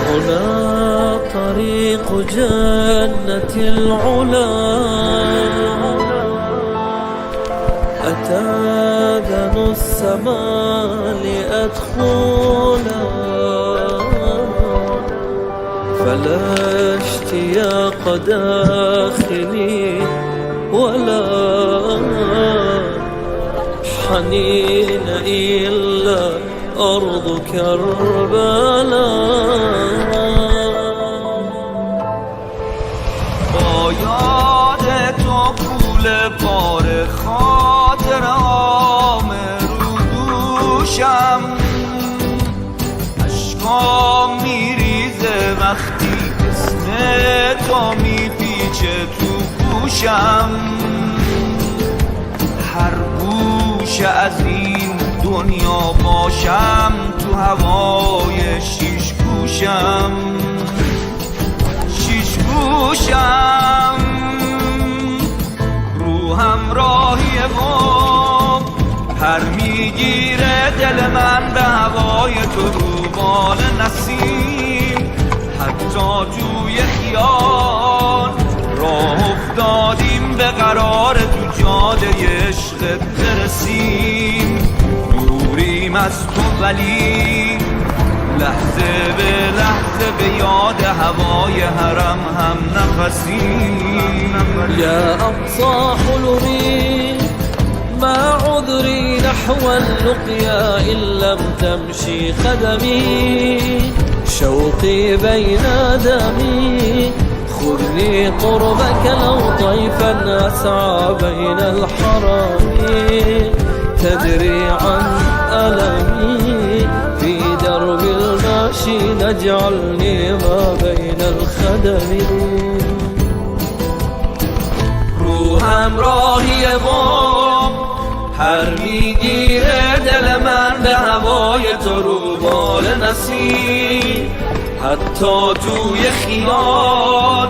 هنا طريق جنة العلا، أتاذن السماء لأدخلا، فلا اشتياق داخلي ولا حنين إلا أرض كربلاء. با یاد تو کوله بار خاطرهام رو دوشم، اشکام میریزه وقتی اسم تو میپیچه تو گوشم. هر گوشه از این دنیا باشم تو هوای شیش گوشم، شیش گوشم. روحم راهی غم پر میگیره دل من به هوای تو روبال نسیم. حتی توی خیال راه افتادیم به قرار تو جاده عشقت برسیم. دوریم از تو ولی لحظه به لحظه به یاد هوای حرم هم نفسیم. يا أقصى حلمي ما عذري نحو اللقيا إن لم تمشي قدمي. شوقي بين دمي خذني قربك لو طيفا أسعى بين الحرم. تدري عن ألمي في درب الماشي نجعلني ما بين الخدم. روحم راهی غم پر میگیره دل من به هوای تو روبال نسیم. حتی توی خیال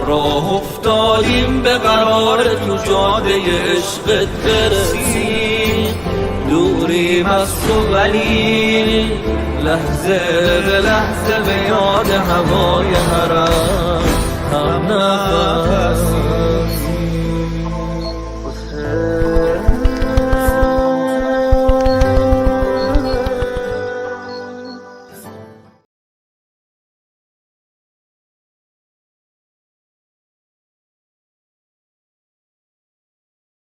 راه افتادیم به قرار تو جاده عشقت برسیم. دوریم از تو ولی لحظه به لحظه به یاد هوای حرم